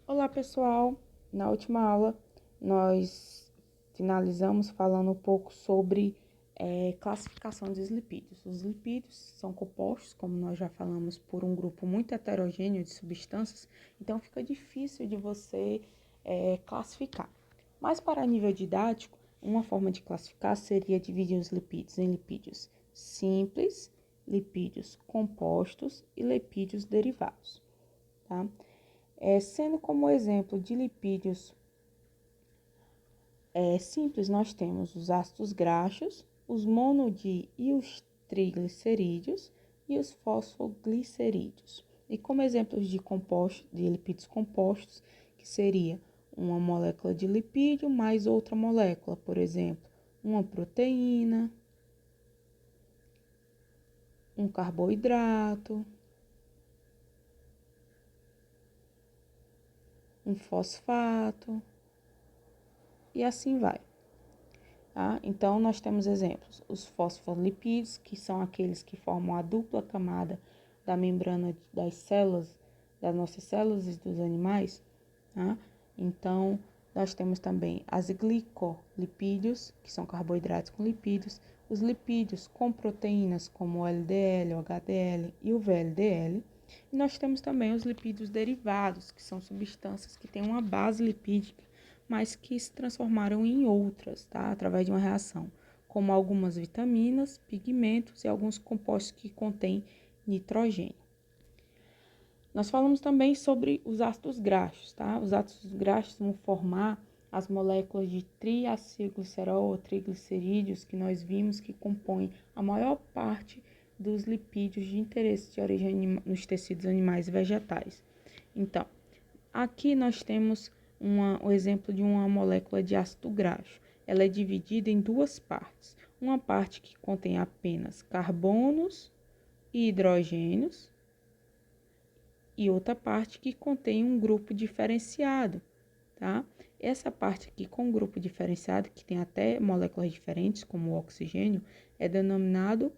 Olá, pessoal! Na última aula, nós finalizamos falando um pouco sobre classificação dos lipídios. Os lipídios são compostos, como nós já falamos, por um grupo muito heterogêneo de substâncias, então fica difícil de você classificar. Mas para nível didático, uma forma de classificar seria dividir os lipídios em lipídios simples, lipídios compostos e lipídios derivados, tá? Sendo como exemplo de lipídios simples, nós temos os ácidos graxos, os e os triglicerídeos e os fosfoglicerídeos. E como exemplos de lipídios compostos, que seria uma molécula de lipídio mais outra molécula, por exemplo, uma proteína, um carboidrato, um fosfato e assim vai. Tá? Então, nós temos exemplos, os fosfolipídios, que são aqueles que formam a dupla camada da membrana das células, das nossas células e dos animais. Tá? Então, nós temos também as glicolipídios, que são carboidratos com lipídios, os lipídios com proteínas, como o LDL, o HDL e o VLDL. E nós temos também os lipídios derivados, que são substâncias que têm uma base lipídica, mas que se transformaram em outras, tá? Através de uma reação, como algumas vitaminas, pigmentos e alguns compostos que contêm nitrogênio. Nós falamos também sobre os ácidos graxos, tá? Os ácidos graxos vão formar as moléculas de triacilglicerol ou triglicerídeos que nós vimos que compõem a maior parte dos lipídios de interesse de origem nos tecidos animais e vegetais. Então, aqui nós temos o exemplo de uma molécula de ácido graxo. Ela é dividida em duas partes. Uma parte que contém apenas carbonos e hidrogênios e outra parte que contém um grupo diferenciado, tá? Essa parte aqui com grupo diferenciado, que tem até moléculas diferentes, como o oxigênio, é denominado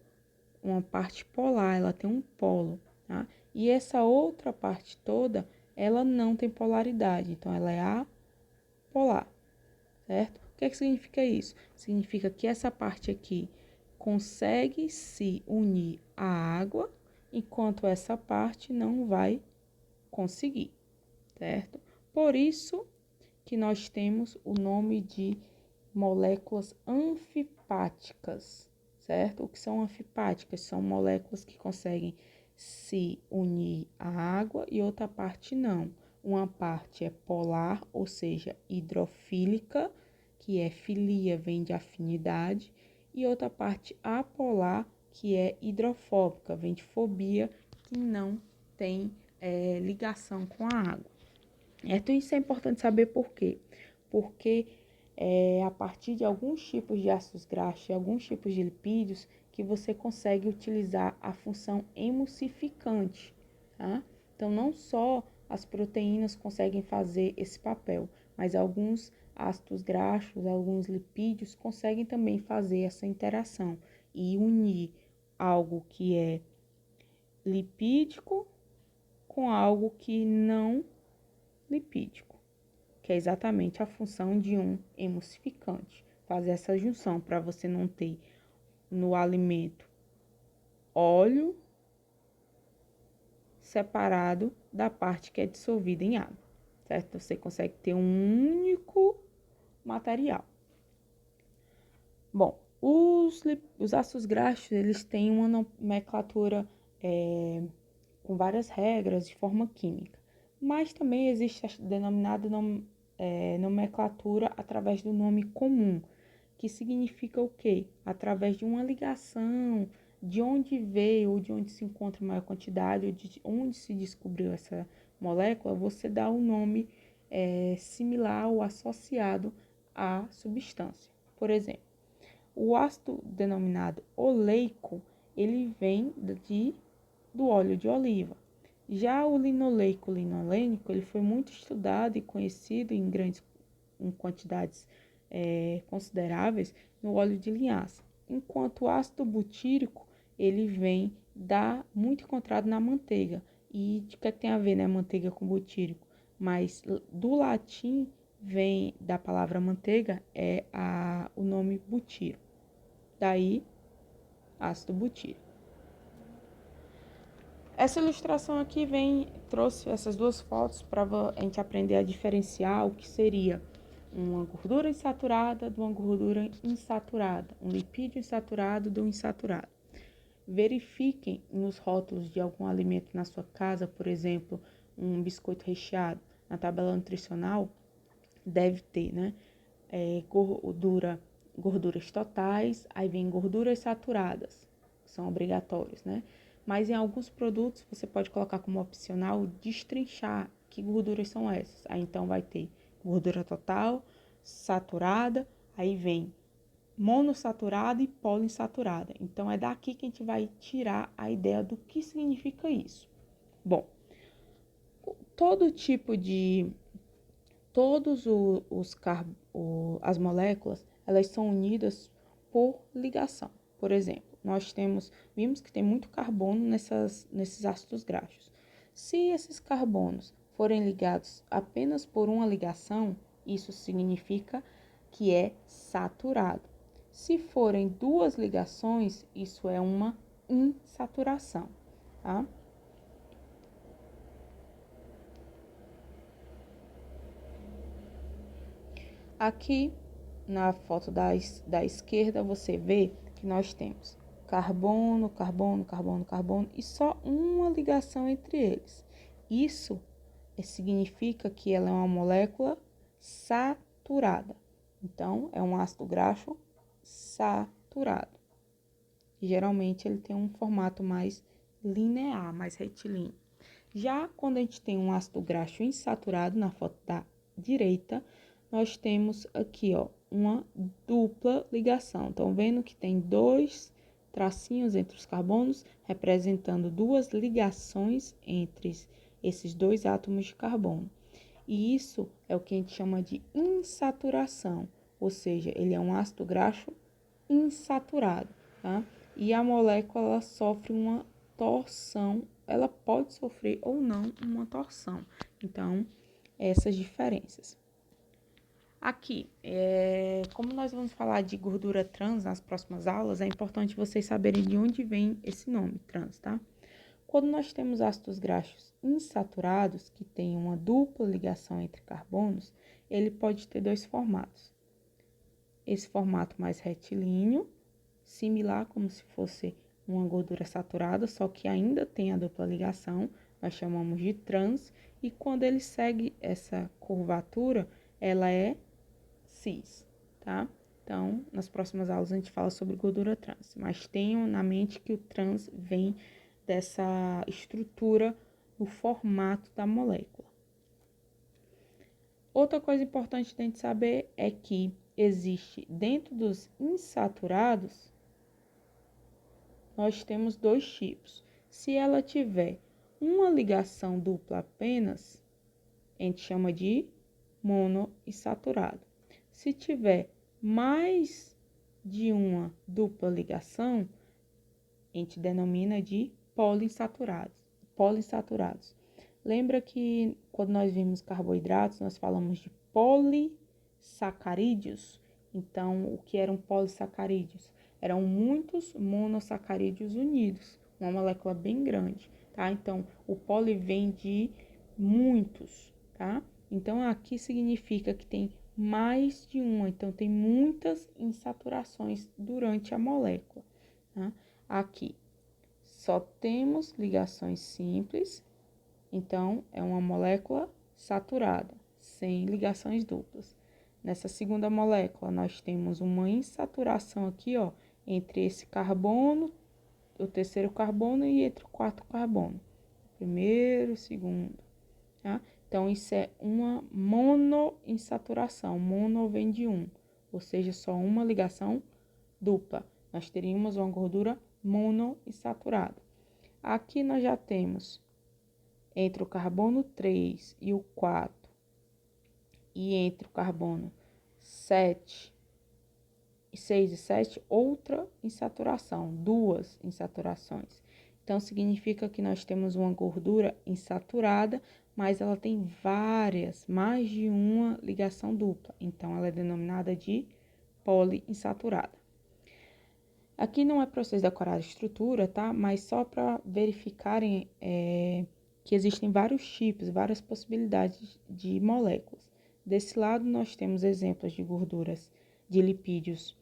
uma parte polar, ela tem um polo, tá? E essa outra parte toda, ela não tem polaridade, então ela é apolar, certo? O que significa isso? Significa que essa parte aqui consegue se unir à água, enquanto essa parte não vai conseguir, certo? Por isso que nós temos o nome de moléculas anfipáticas, certo? O que são anfipáticas? São moléculas que conseguem se unir à água e outra parte não. Uma parte é polar, ou seja, hidrofílica, que é filia, vem de afinidade, e outra parte apolar, que é hidrofóbica, vem de fobia, que não tem ligação com a água. Então, isso é importante saber por quê? Porque a partir de alguns tipos de ácidos graxos e alguns tipos de lipídios que você consegue utilizar a função emulsificante, tá? Então, não só as proteínas conseguem fazer esse papel, mas alguns ácidos graxos, alguns lipídios conseguem também fazer essa interação e unir algo que é lipídico com algo que não lipídico, que é exatamente a função de um emulsificante. Fazer essa junção para você não ter no alimento óleo separado da parte que é dissolvida em água, certo? Você consegue ter um único material. Bom, os ácidos graxos, eles têm uma nomenclatura com várias regras de forma química, mas também existe a denominada nomenclatura através do nome comum, que significa o quê? Através de uma ligação, de onde veio ou de onde se encontra maior quantidade, ou de onde se descobriu essa molécula, você dá o nome similar ou associado à substância. Por exemplo, o ácido denominado oleico, ele vem do óleo de oliva. Já o linoleico linolênico, ele foi muito estudado e conhecido em quantidades consideráveis no óleo de linhaça. Enquanto o ácido butírico, ele muito encontrado na manteiga. E o que tem a ver, né, manteiga com butírico? mas do latim vem da palavra manteiga o nome butiro. Daí, ácido butírico. Essa ilustração aqui trouxe essas duas fotos para a gente aprender a diferenciar o que seria uma gordura insaturada de uma gordura insaturada, um lipídio insaturado do insaturado. Verifiquem nos rótulos de algum alimento na sua casa, por exemplo, um biscoito recheado, na tabela nutricional deve ter, né? Gorduras totais, aí vem gorduras saturadas, que são obrigatórios, né? Mas em alguns produtos você pode colocar como opcional destrinchar que gorduras são essas. Aí então vai ter gordura total, saturada, aí vem monossaturada e poliinsaturada. Então é daqui que a gente vai tirar a ideia do que significa isso. Bom, as moléculas, elas são unidas por ligação. Por exemplo, vimos que tem muito carbono nesses ácidos graxos. Se esses carbonos forem ligados apenas por uma ligação, isso significa que é saturado. Se forem duas ligações, isso é uma insaturação, tá? Aqui, na foto da esquerda, você vê que nós temos carbono, carbono, carbono, carbono e só uma ligação entre eles. Isso significa que ela é uma molécula saturada. Então, é um ácido graxo saturado. E, geralmente, ele tem um formato mais linear, mais retilíneo. Já quando a gente tem um ácido graxo insaturado, na foto da direita, nós temos aqui, ó, uma dupla ligação. Estão vendo que tem dois tracinhos entre os carbonos, representando duas ligações entre esses dois átomos de carbono. E isso é o que a gente chama de insaturação, ou seja, ele é um ácido graxo insaturado, tá? E a molécula ela sofre uma torção, ela pode sofrer ou não uma torção. Então, essas diferenças. Aqui, como nós vamos falar de gordura trans nas próximas aulas, é importante vocês saberem de onde vem esse nome, trans, tá? Quando nós temos ácidos graxos insaturados, que têm uma dupla ligação entre carbonos, ele pode ter dois formatos. Esse formato mais retilíneo, similar como se fosse uma gordura saturada, só que ainda tem a dupla ligação, nós chamamos de trans, e quando ele segue essa curvatura, ela é cis, tá? Então, nas próximas aulas a gente fala sobre gordura trans, mas tenham na mente que o trans vem dessa estrutura no formato da molécula. Outra coisa importante de a gente saber é que existe dentro dos insaturados, nós temos dois tipos. Se ela tiver uma ligação dupla apenas, a gente chama de monoinsaturado. Se tiver mais de uma dupla ligação, a gente denomina de poliinsaturados. Lembra que quando nós vimos carboidratos, nós falamos de polissacarídeos? Então, o que eram polissacarídeos? Eram muitos monossacarídeos unidos, uma molécula bem grande, tá? Então, o poli vem de muitos, tá? Então, aqui significa que tem mais de uma, então tem muitas insaturações durante a molécula, tá? Aqui, só temos ligações simples, então é uma molécula saturada, sem ligações duplas. Nessa segunda molécula, nós temos uma insaturação aqui, ó, entre esse carbono, o terceiro carbono e entre o quarto carbono. Primeiro, segundo, tá? Então, isso é uma monoinsaturação. Mono vem de um, ou seja, só uma ligação dupla. Nós teríamos uma gordura monoinsaturada. Aqui nós já temos entre o carbono 3 e o 4 e entre o carbono 6 e 7, outra insaturação, duas insaturações. Então, significa que nós temos uma gordura insaturada, mas ela tem mais de uma ligação dupla. Então, ela é denominada de poliinsaturada. Aqui não é para vocês decorar a estrutura, tá? Mas só para verificarem que existem vários tipos, várias possibilidades de moléculas. Desse lado, nós temos exemplos de gorduras, de lipídios,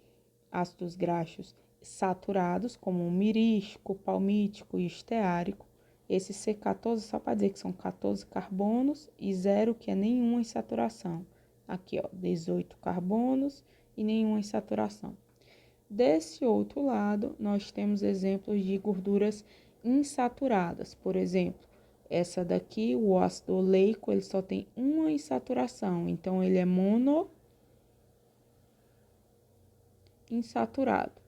ácidos graxos saturados, como o mirístico, palmítico e esteárico. Esse C14, só para dizer que são 14 carbonos e 0, que é nenhuma insaturação. Aqui, ó, 18 carbonos e nenhuma insaturação. Desse outro lado, nós temos exemplos de gorduras insaturadas. Por exemplo, essa daqui, o ácido oleico, ele só tem uma insaturação. Então, ele é monoinsaturado.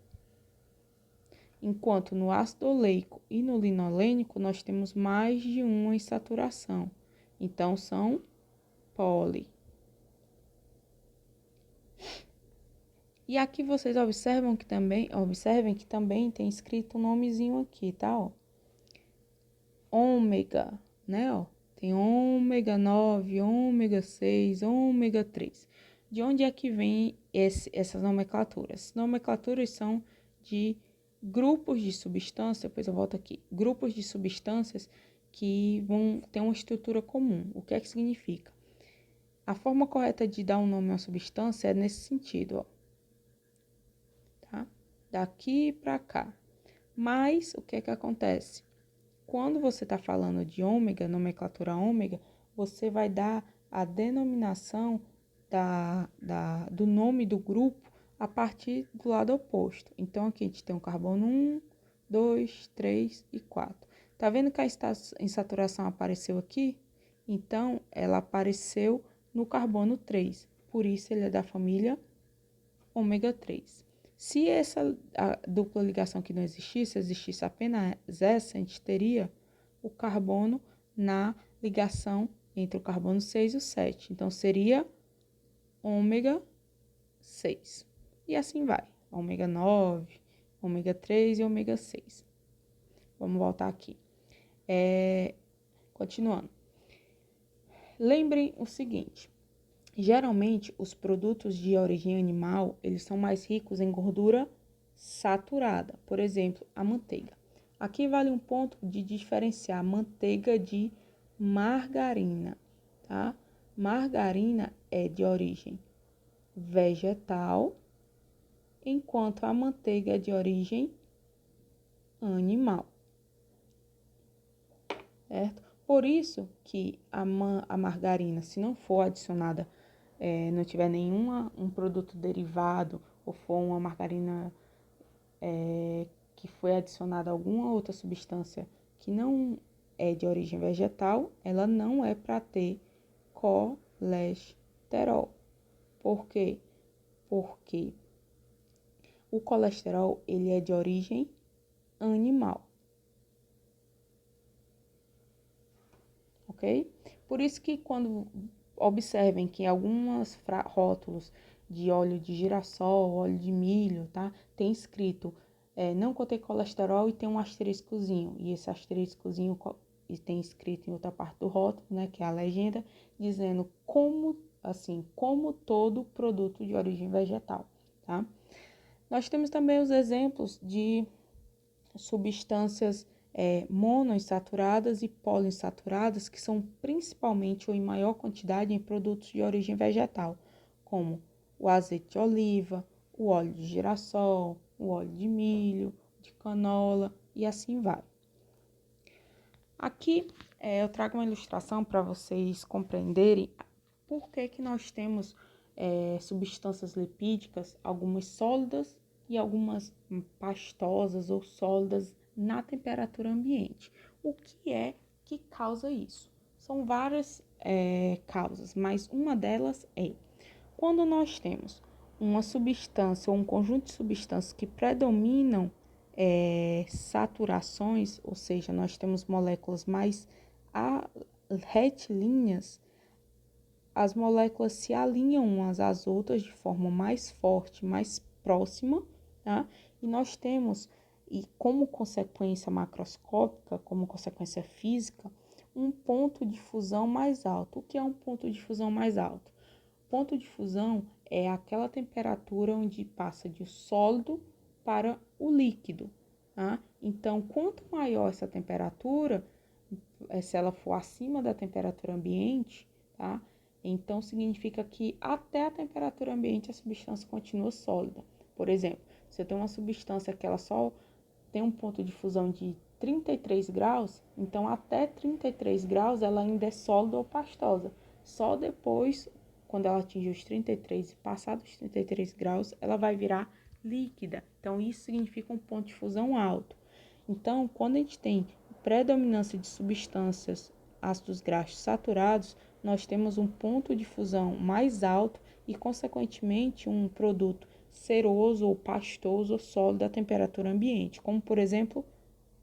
Enquanto no ácido oleico e no linolênico, nós temos mais de uma insaturação. Então, são poli. E aqui vocês observem que também tem escrito um nomezinho aqui, tá? Ó. Ômega, né? Ó. Tem ômega 9, ômega 6, ômega 3. De onde é que vem essas nomenclaturas? Essas nomenclaturas são de grupos de substância, depois eu volto aqui, grupos de substâncias que vão ter uma estrutura comum. O que é que significa? A forma correta de dar um nome a uma substância é nesse sentido, ó. Tá? Daqui para cá. Mas o que é que acontece? Quando você está falando de ômega, nomenclatura ômega, você vai dar a denominação do nome do grupo a partir do lado oposto. Então, aqui a gente tem o carbono 1, 2, 3 e 4. Tá vendo que a insaturação apareceu aqui? Então, ela apareceu no carbono 3. Por isso, ele é da família ômega 3. Se essa dupla ligação aqui não existisse apenas essa, a gente teria o carbono na ligação entre o carbono 6 e o 7. Então, seria ômega 6. E assim vai. Ômega 9, ômega 3 e ômega 6. Vamos voltar aqui. Continuando. Lembrem o seguinte. Geralmente, os produtos de origem animal, eles são mais ricos em gordura saturada. Por exemplo, a manteiga. Aqui vale um ponto de diferenciar manteiga de margarina, tá? Margarina é de origem vegetal, enquanto a manteiga é de origem animal, certo? Por isso que a margarina, se não for adicionada, não tiver um produto derivado, ou for uma margarina que foi adicionada a alguma outra substância que não é de origem vegetal, ela não é para ter colesterol. Por quê? Porque o colesterol, ele é de origem animal. Ok? Por isso que quando observem que alguns rótulos de óleo de girassol, óleo de milho, tá? Tem escrito, não contém colesterol e tem um asteriscozinho. E esse asteriscozinho tem escrito em outra parte do rótulo, né? Que é a legenda, dizendo como todo produto de origem vegetal, tá? Nós temos também os exemplos de substâncias monoinsaturadas e poliinsaturadas, que são principalmente ou em maior quantidade em produtos de origem vegetal, como o azeite de oliva, o óleo de girassol, o óleo de milho, de canola e assim vai. Aqui eu trago uma ilustração para vocês compreenderem por que nós temos substâncias lipídicas, algumas sólidas e algumas pastosas ou sólidas na temperatura ambiente. O que é que causa isso? São várias causas, mas uma delas é quando nós temos uma substância ou um conjunto de substâncias que predominam saturações, ou seja, nós temos moléculas mais retilíneas, as moléculas se alinham umas às outras de forma mais forte, mais próxima, tá? E nós temos, e como consequência macroscópica, como consequência física, um ponto de fusão mais alto. O que é um ponto de fusão mais alto? Ponto de fusão é aquela temperatura onde passa de sólido para o líquido, tá? Então, quanto maior essa temperatura, se ela for acima da temperatura ambiente, tá? Então, significa que até a temperatura ambiente a substância continua sólida. Por exemplo, se tem uma substância que ela só tem um ponto de fusão de 33 graus, então até 33 graus ela ainda é sólida ou pastosa. Só depois, quando ela atingir os 33 e passar dos 33 graus, ela vai virar líquida. Então, isso significa um ponto de fusão alto. Então, quando a gente tem predominância de substâncias ácidos graxos saturados, nós temos um ponto de fusão mais alto e, consequentemente, um produto ceroso ou pastoso ou sólido à temperatura ambiente, como, por exemplo,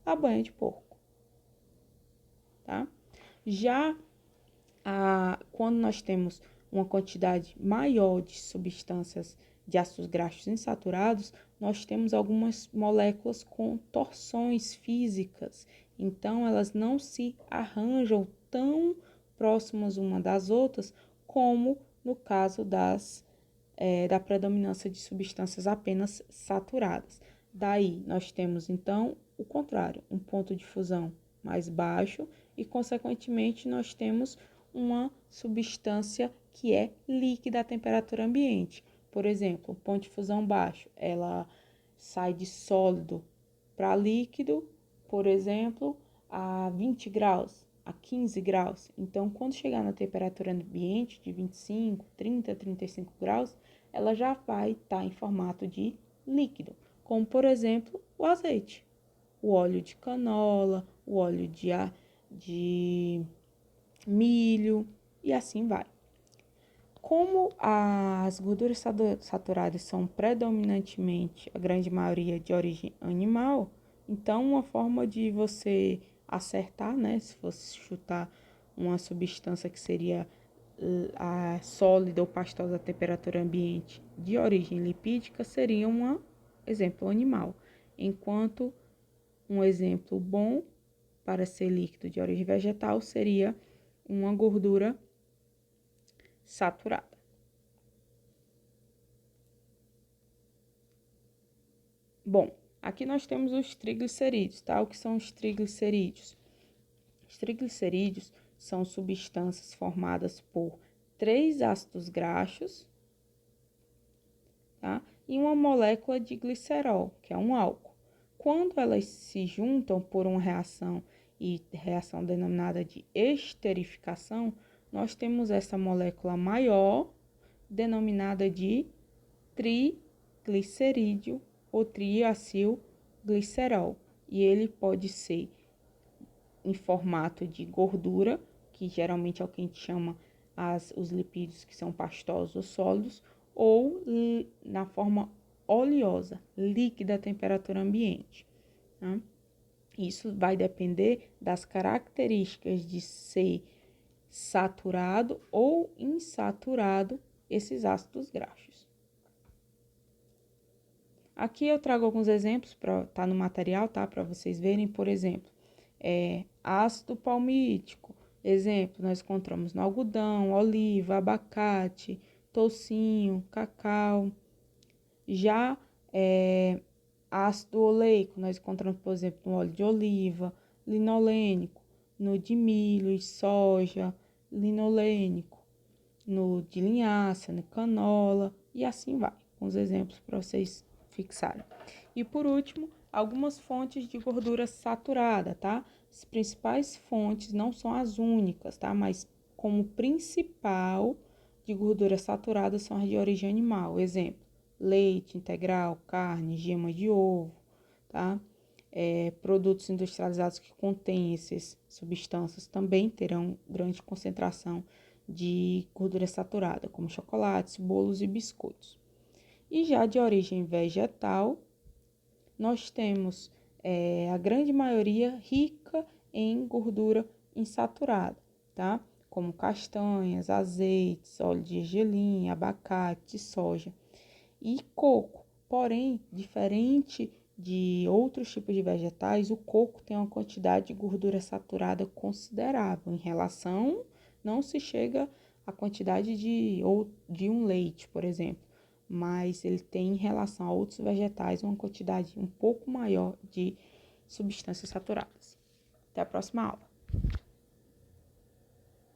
a banha de porco. Tá? Já quando nós temos uma quantidade maior de substâncias de ácidos graxos insaturados, nós temos algumas moléculas com torções físicas, então elas não se arranjam tão próximas uma das outras como no caso da predominância de substâncias apenas saturadas. Daí nós temos então o contrário, um ponto de fusão mais baixo e, consequentemente, nós temos uma substância que é líquida à temperatura ambiente. Por exemplo, ponto de fusão baixo, ela sai de sólido para líquido, por exemplo, a 20 graus, a 15 graus. Então, quando chegar na temperatura ambiente de 25, 30, 35 graus, ela já vai estar em formato de líquido, como, por exemplo, o azeite, o óleo de canola, o óleo de milho e assim vai. Como as gorduras saturadas são predominantemente, a grande maioria, de origem animal, então uma forma de você acertar, né, se fosse chutar uma substância que seria a sólida ou pastosa à temperatura ambiente de origem lipídica, seria um exemplo animal, enquanto um exemplo bom para ser líquido de origem vegetal seria uma gordura saturada. Bom, aqui nós temos os triglicerídeos, tá? O que são os triglicerídeos? Os triglicerídeos são substâncias formadas por 3 ácidos graxos, tá? E uma molécula de glicerol, que é um álcool. Quando elas se juntam por uma reação denominada de esterificação, nós temos essa molécula maior, denominada de triglicerídeo ou triacilglicerol. E ele pode ser em formato de gordura, que geralmente é o que a gente chama os lipídios que são pastosos ou sólidos, ou na forma oleosa, líquida à temperatura ambiente. Tá? Isso vai depender das características de ser saturado ou insaturado esses ácidos graxos. Aqui eu trago alguns exemplos, tá no material, tá? Para vocês verem, por exemplo, ácido palmítico. Exemplo, nós encontramos no algodão, oliva, abacate, toucinho, cacau. Já ácido oleico, nós encontramos, por exemplo, no óleo de oliva, linolênico, no de milho e soja, linolênico, no de linhaça, no canola, e assim vai, com os exemplos para vocês fixarem. E por último, algumas fontes de gordura saturada, tá? As principais fontes não são as únicas, tá? Mas como principal de gordura saturada são as de origem animal. Exemplo, leite integral, carne, gema de ovo, tá? Produtos industrializados que contêm essas substâncias também terão grande concentração de gordura saturada, como chocolates, bolos e biscoitos. E já de origem vegetal, nós temos a grande maioria rica em gordura insaturada, tá? Como castanhas, azeites, óleo de gergelim, abacate, soja e coco. Porém, diferente de outros tipos de vegetais, o coco tem uma quantidade de gordura saturada considerável. Em relação, não se chega à quantidade de um leite, por exemplo, mas ele tem, em relação a outros vegetais, uma quantidade um pouco maior de substâncias saturadas. Até a próxima aula.